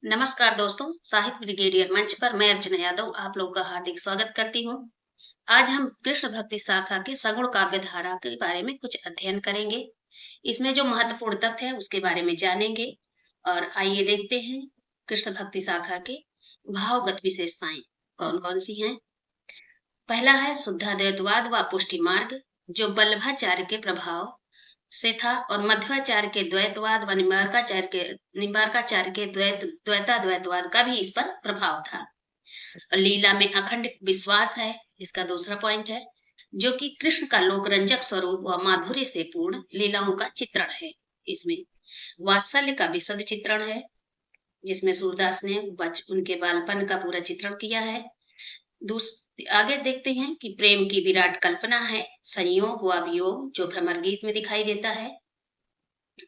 नमस्कार दोस्तों, साहित्य ब्रिगेडियर मंच पर मैं अर्चना यादव आप लोगों का हार्दिक स्वागत करती हूँ। आज हम कृष्ण भक्ति शाखा की सगुण काव्य धारा के बारे में कुछ अध्ययन करेंगे। इसमें जो महत्वपूर्ण तथ्य है उसके बारे में जानेंगे। और आइए देखते हैं कृष्ण भक्ति शाखा के भावगत विशेषताएं कौन कौन सी हैं। पहला है शुद्धाद्वैतवाद व पुष्टि मार्ग, जो वल्लभाचार्य के प्रभाव से था, और मध्वाचार्य के द्वैतवाद व निम्बार्काचार्य के द्वैताद्वैतवाद का भी इस पर प्रभाव था। और लीला में अखंड विश्वास है, इसका दूसरा पॉइंट है, जो कि कृष्ण का लोकरंजक स्वरूप व माधुर्य से पूर्ण लीलाओं का चित्रण है। इसमें वात्सल्य का विशद चित्रण है, जिसमें सूरदास ने उनके बालपन का पूरा चित्रण किया है। आगे देखते हैं कि प्रेम की विराट कल्पना है, संयोग व वियोग, जो भ्रमर गीत में दिखाई देता है।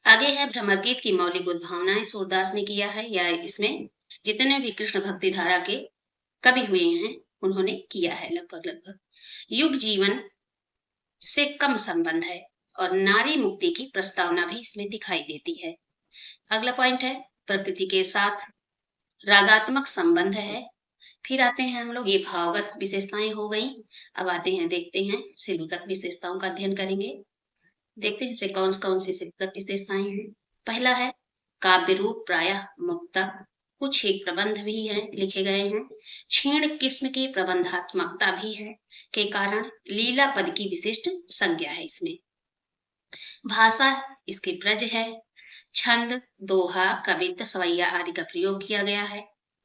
आगे है भ्रमर गीत की मौलिक उद्भावनाएं सूरदास ने किया है, या इसमें जितने भी कृष्ण भक्ति धारा के कवि हुए हैं उन्होंने किया है लगभग। युग जीवन से कम संबंध है और नारी मुक्ति की प्रस्तावना भी इसमें दिखाई देती है। अगला पॉइंट है प्रकृति के साथ रागात्मक संबंध है। फिर आते हैं हम लोग, ये भावगत विशेषताएं हो गई। अब आते हैं, देखते हैं शिल्पगत विशेषताओं का अध्ययन करेंगे। देखते हैं कौन कौन सी शिल्पगत विशेषताएं हैं। पहला है काव्य रूप प्रायः मुक्तक, कुछ एक प्रबंध भी हैं लिखे गए हैं। क्षीण किस्म की प्रबंधात्मकता भी है के कारण लीला पद की विशिष्ट संज्ञा है इसमें। भाषा इसकी ब्रज है। छंद, दोहा, कवित्त, सवैया आदि का प्रयोग किया गया है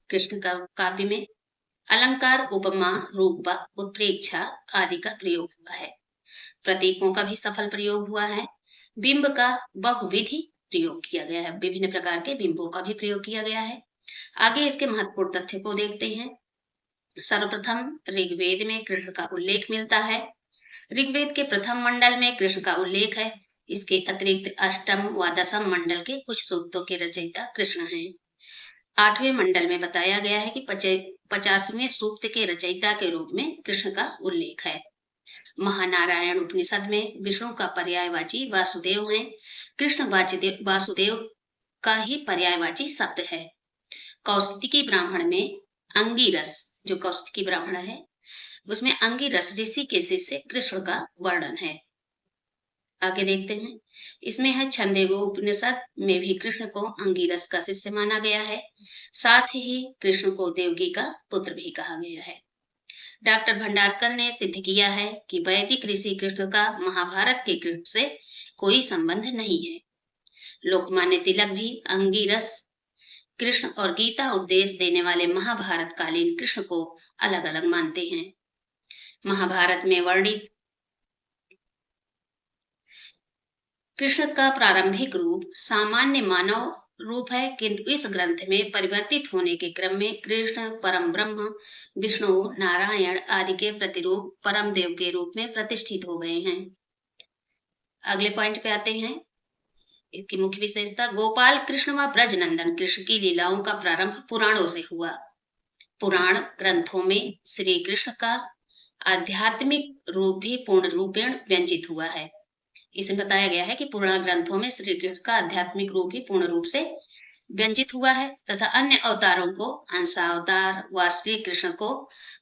कृष्ण का काव्य में। अलंकार, उपमा, रूप, उत्प्रेक्षा आदि का प्रयोग हुआ है। प्रतीकों का भी सफल प्रयोग हुआ है। बिंब का बहुविधि प्रयोग किया गया है, विभिन्न प्रकार के बिंबों का भी प्रयोग किया गया है। आगे इसके महत्वपूर्ण तथ्य को देखते हैं। सर्वप्रथम ऋग्वेद में कृष्ण का उल्लेख मिलता है। ऋग्वेद के प्रथम मंडल में कृष्ण का उल्लेख है। इसके अतिरिक्त अष्टम व दसम मंडल के कुछ सूक्तों के रचयिता कृष्ण हैं। 8वें मंडल में बताया गया है कि 50वें सूक्त के रचयिता के रूप में कृष्ण का उल्लेख है। महानारायण उपनिषद में विष्णु का पर्यायवाची वासुदेव है। कृष्ण वासुदेव का ही पर्यायवाची शब्द है। कौशिकी ब्राह्मण में अंगिरस, जो कौशिकी ब्राह्मण है उसमें अंगिरस ऋषि के शिष्य कृष्ण का वर्णन है। आगे देखते हैं, इसमें है छंदेगो उपनिषद में भी कृष्ण को अंगिरस का शिष्य माना गया है। साथ ही कृष्ण को देवकी का पुत्र भी कहा गया है। डॉक्टर भंडारकर ने सिद्ध किया है कि वैदिक ऋषि कृष्ण का महाभारत के कृष्ण से कोई संबंध नहीं है। लोकमान्य तिलक भी अंगिरस कृष्ण और गीता उपदेश देने वाले महाभारत कालीन कृष्ण को अलग अलग मानते हैं। महाभारत में वर्णित कृष्ण का प्रारंभिक रूप सामान्य मानव रूप है, किंतु इस ग्रंथ में परिवर्तित होने के क्रम में कृष्ण परम ब्रह्म, विष्णु, नारायण आदि के प्रतिरूप परम देव के रूप में प्रतिष्ठित हो गए हैं। अगले पॉइंट पे आते हैं। इसकी मुख्य विशेषता, गोपाल कृष्ण व ब्रज नंदन कृष्ण की लीलाओं का प्रारंभ पुराणों से हुआ। पुराण ग्रंथों में श्री कृष्ण का आध्यात्मिक रूप भी पूर्ण रूपेण व्यंजित हुआ है। इसमें बताया गया है कि पुराण ग्रंथों में श्री कृष्ण का आध्यात्मिक रूप ही पूर्ण रूप से व्यंजित हुआ है, तथा अन्य अवतारों को अंशावतार व श्री कृष्ण को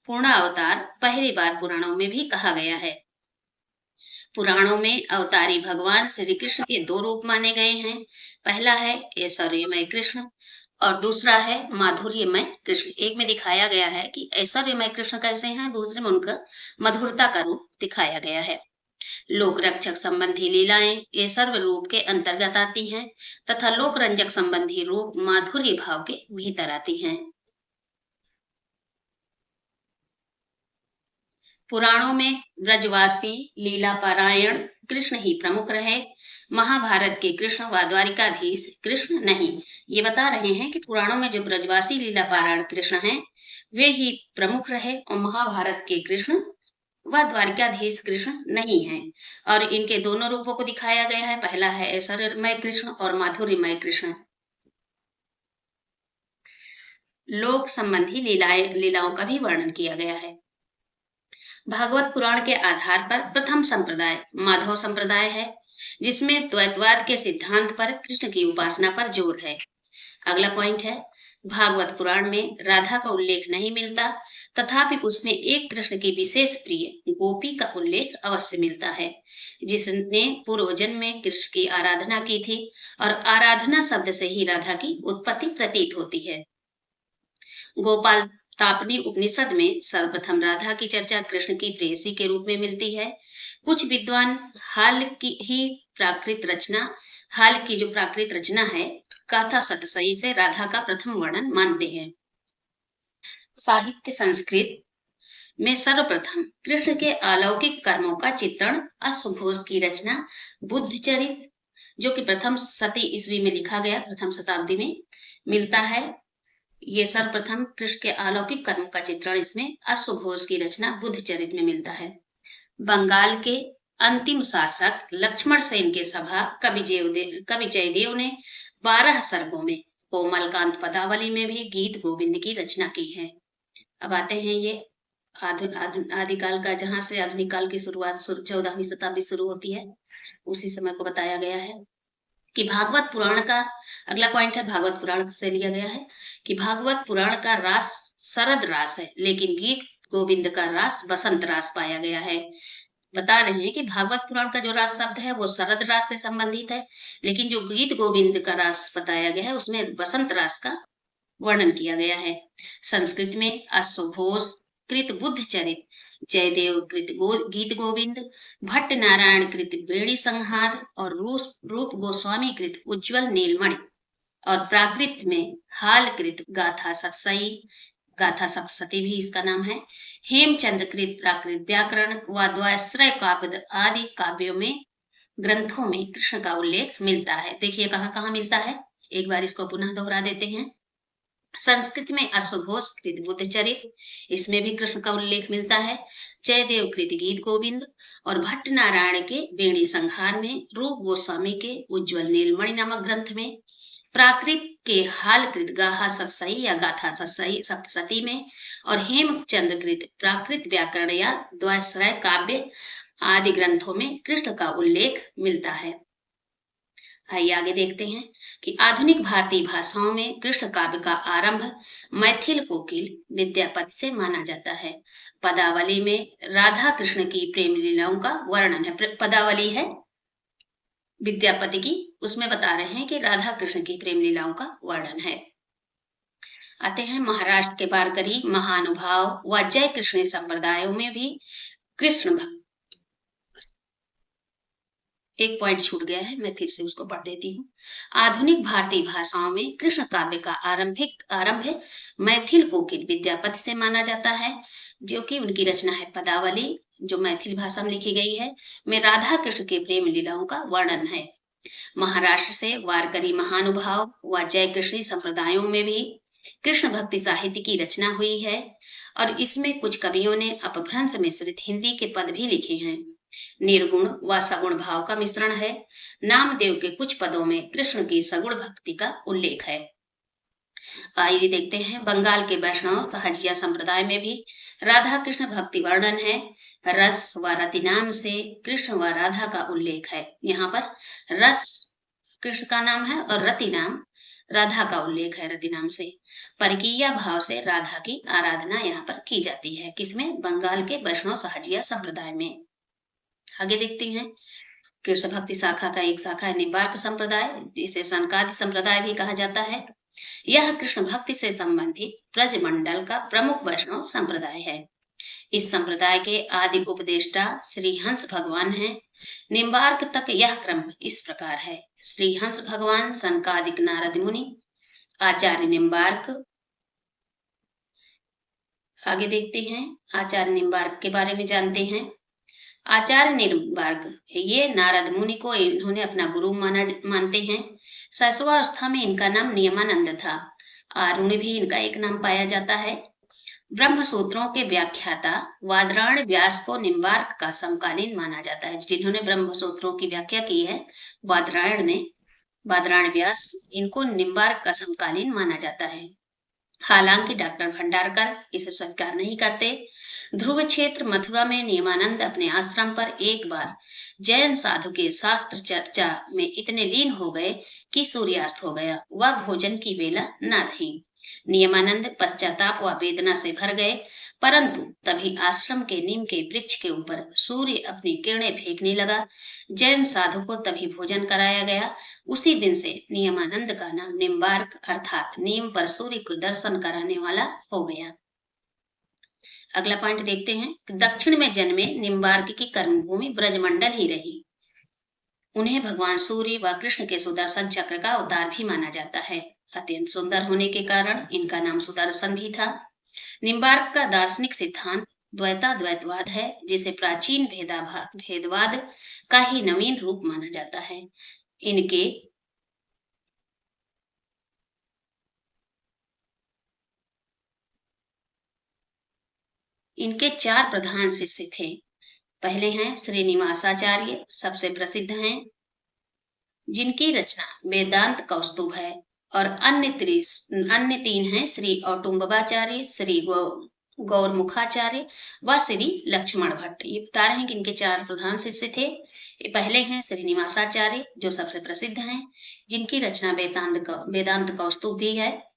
पूर्ण अवतार पहली बार पुराणों में भी कहा गया है। पुराणों में अवतारी भगवान श्री कृष्ण के दो रूप माने गए हैं। पहला है ऐश्वर्यमय कृष्ण और दूसरा है माधुर्यमय कृष्ण। एक में दिखाया गया है कि ऐश्वर्यमय कृष्ण कैसे हैं, दूसरे में उनका मधुरता का रूप दिखाया गया है। लोक रक्षक संबंधी लीलाएं ये सर्व रूप के अंतर्गत आती हैं, तथा लोक रंजक संबंधी रूप माधुर्य भाव के भीतर आती हैं। पुराणों में ब्रजवासी लीला पारायण कृष्ण ही प्रमुख रहे। महाभारत के कृष्ण व द्वारिकाधीश कृष्ण नहीं। ये बता रहे हैं कि पुराणों में जो ब्रजवासी लीला पारायण कृष्ण हैं वे ही प्रमुख रहे, और महाभारत के कृष्ण वह द्वारिकाधीश कृष्ण नहीं है। और इनके दोनों रूपों को दिखाया गया है। पहला है ऐश्वर्यमय कृष्ण और माधुर्यमय कृष्ण। लोक संबंधी लीलाओं का भी वर्णन किया गया है। भागवत पुराण के आधार पर प्रथम संप्रदाय माधव संप्रदाय है, जिसमें द्वैतवाद के सिद्धांत पर कृष्ण की उपासना पर जोर है। अगला पॉइंट है भागवत पुराण में राधा का उल्लेख नहीं मिलता, तथापि उसमें एक कृष्ण की विशेष प्रिय गोपी का उल्लेख अवश्य मिलता है, जिसने पूर्व जन्म में कृष्ण की आराधना की थी, और आराधना शब्द से ही राधा की उत्पत्ति प्रतीत होती है। गोपाल तापनी उपनिषद में सर्वप्रथम राधा की चर्चा कृष्ण की प्रेयसी के रूप में मिलती है। कुछ विद्वान हाल की जो प्राकृत रचना है गाथा सतसई से राधा का प्रथम वर्णन मानते हैं। साहित्य संस्कृत में सर्वप्रथम कृष्ण के अलौकिक कर्मों का चित्रण अश्वघोष की रचना बुद्धचरित, जो कि प्रथम शती ईस्वी में लिखा गया, प्रथम शताब्दी में मिलता है। ये सर्वप्रथम कृष्ण के अलौकिक कर्मों का चित्रण इसमें अश्वघोष की रचना बुद्धचरित में मिलता है। बंगाल के अंतिम शासक लक्ष्मण सेन के सभा कवि जयदेव ने 12 सर्गों में कोमलकांत पदावली में भी गीत गोविंद की रचना की है। अब आते हैं ये आदिकाल का, जहां से आधुनिक काल की शुरुआत 14वीं शताब्दी शुरू होती है, उसी समय को बताया गया है कि भागवत पुराण का अगला पॉइंट है, भागवत पुराण से लिया गया है कि भागवत पुराण का रास शरद रास है, लेकिन गीत गोविंद का रास वसंत रास पाया गया है। बता रहे हैं कि भागवत पुराण का जो रास शब्द है वो शरद रास से संबंधित है, लेकिन जो गीत गोविंद का रास बताया गया है उसमें वसंत रास का वर्णन किया गया है। संस्कृत में अश्वघोष कृत बुद्धचरित, जयदेव कृत गीत गोविंद, भट्ट नारायण कृत वेणी संहार और रूप गोस्वामी कृत उज्ज्वल नीलमणि, और प्राकृत में हाल कृत गाथा सत्सई, गाथा सप्तशती भी इसका नाम है, हेमचंद कृत प्राकृत व्याकरण व द्वाश्रय काव्य आदि काव्यों में ग्रंथों में कृष्ण का उल्लेख मिलता है। देखिए कहाँ कहाँ मिलता है, एक बार इसको पुनः दोहरा देते हैं। संस्कृत में अश्वघोष कृत बुद्धचरित, इसमें भी कृष्ण का उल्लेख मिलता है। जयदेव कृत गीत गोविंद और भट्ट नारायण के वेणी संहार में, रूप गोस्वामी के उज्ज्वल नीलमणि नामक ग्रंथ में, प्राकृत के हाल कृत गाहा सत्सई या गाथा सत्सई सप्तशती में, और हेमचंद कृत प्राकृत व्याकरण या द्वाश्रय काव्य आदि ग्रंथों में कृष्ण का उल्लेख मिलता है। आइए आगे देखते हैं कि आधुनिक भारतीय भाषाओं में कृष्ण काव्य का आरंभ मैथिल कोकिल विद्यापति से माना जाता है। पदावली में राधा कृष्ण की प्रेम लीलाओं का वर्णन है। पदावली है विद्यापति की, उसमें बता रहे हैं कि राधा कृष्ण की प्रेम लीलाओं का वर्णन है। आते हैं महाराष्ट्र के वारकरी महानुभाव व जय कृष्ण संप्रदायों में भी कृष्ण भक्त, एक पॉइंट छूट गया है, मैं फिर से उसको पढ़ देती हूँ। आधुनिक भारतीय भाषाओं में कृष्ण काव्य का आरंभ मैथिल कोकिल विद्यापति से माना जाता है, जो कि उनकी रचना है पदावली, जो मैथिल भाषा में लिखी गई है, में राधा कृष्ण के प्रेम लीलाओं का वर्णन है। महाराष्ट्र से वारकरी महानुभाव व जय कृष्ण संप्रदायों में भी कृष्ण भक्ति साहित्य की रचना हुई है, और इसमें कुछ कवियों ने अपभ्रंश मिश्रित हिंदी के पद भी लिखे हैं। निर्गुण व सगुण भाव का मिश्रण है। नामदेव के कुछ पदों में कृष्ण की सगुण भक्ति का उल्लेख है। आइए देखते हैं, बंगाल के वैष्णव सहजिया संप्रदाय में भी राधा कृष्ण भक्ति वर्णन है। रस व रति नाम से कृष्ण व राधा का उल्लेख है। यहाँ पर रस कृष्ण का नाम है और रति नाम राधा का उल्लेख है। रति नाम से परिकीया भाव से राधा की आराधना यहाँ पर की जाती है। किसमें? बंगाल के वैष्णव सहजिया संप्रदाय में। आगे देखते हैं, कृष्ण भक्ति शाखा का एक शाखा है निम्बार्क संप्रदाय, जिसे सनकादि संप्रदाय भी कहा जाता है। यह कृष्ण भक्ति से संबंधित ब्रजमंडल का प्रमुख वैष्णव संप्रदाय है। इस संप्रदाय के आदि उपदेष्टा श्री हंस भगवान हैं। निम्बार्क तक यह क्रम इस प्रकार है: श्री हंस भगवान, सनकादिक नारद मुनि, आचार्य निम्बार्क। आगे देखते हैं, आचार्य निम्बार्क के बारे में जानते हैं। आचार्य निम्बार्क ये नारद मुनि को इन्होंने अपना गुरु मानते हैं। शैशवावस्था में इनका नाम नियमानंद था। आरुण भी इनका एक नाम पाया जाता है। ब्रह्म सूत्रों के व्याख्याता वादरायण व्यास को निम्बार्क का समकालीन माना जाता है। जिन्होंने ब्रह्म सूत्रों की व्याख्या की है वादरायण व्यास, इनको निम्बार्क का समकालीन माना जाता है। हालांकि डॉक्टर भंडारकर इसे स्वीकार नहीं करते। ध्रुव क्षेत्र मथुरा में नियमानंद अपने आश्रम पर एक बार जैन साधु के शास्त्र चर्चा में इतने लीन हो गए कि सूर्यास्त हो गया। वह भोजन की बेला न रही। नियमानंद पश्चाताप व वेदना से भर गए, परंतु तभी आश्रम के नीम के वृक्ष के ऊपर सूर्य अपनी किरणें फेंकने लगा। जैन साधु को तभी भोजन कराया गया। उसी दिन से नियमानंद का नाम निम्बार्क अर्थात नीम पर सूर्य को दर्शन कराने वाला हो गया। अगला पॉइंट देखते हैं। दक्षिण में जन्मे निम्बार्क की कर्मभूमि ब्रजमंडल ही रही। उन्हें भगवान सूर्य व कृष्ण के सुदर्शन चक्र का अवतार भी माना जाता है। अत्यंत सुंदर होने के कारण इनका नाम सुदर्शन भी था। निम्बार्क का दार्शनिक सिद्धांत द्वैताद्वैतवाद है, जिसे प्राचीन भेदवाद का ही नवीन रूप माना जाता है। इनके इनके चार प्रधान शिष्य थे। पहले हैं श्रीनिवासाचार्य, सबसे प्रसिद्ध हैं, जिनकी रचना वेदांत कौस्तुभ है। और अन्य तीन हैं श्री औटुम्बवाचार्य, श्री गौरमुखाचार्य व श्री लक्ष्मण भट्ट। ये बता रहे हैं कि इनके चार प्रधान शिष्य थे। ये पहले हैं श्रीनिवासाचार्य, जो सबसे प्रसिद्ध हैं, जिनकी रचना वेदांत कौस्तुभ भी है।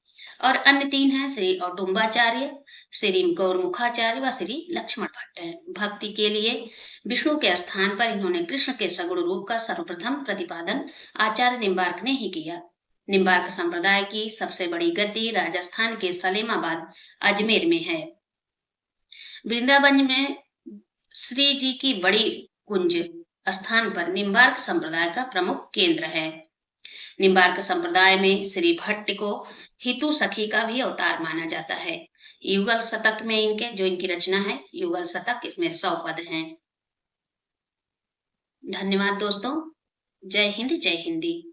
और अन्य तीन हैं श्री औटुम्बाचार्य, श्री गौरमुखाचार्य व श्री लक्ष्मण भट्ट हैं। भक्ति के लिए विष्णु के स्थान पर इन्होंने कृष्ण के सगुण रूप का सर्वप्रथम प्रतिपादन आचार्य निम्बार्क ने ही किया। निम्बार्क संप्रदाय की सबसे बड़ी गद्दी राजस्थान के सलेमाबाद अजमेर में है। वृंदावन में श्री जी की बड़ी कुंज स्थान पर निम्बार्क संप्रदाय का प्रमुख केंद्र है। निम्बार्क संप्रदाय में श्री भट्ट को हितु सखी का भी अवतार माना जाता है। युगल शतक में इनकी रचना है युगल शतक, इसमें 100 पद हैं। धन्यवाद दोस्तों। जय हिंद, जय हिंदी।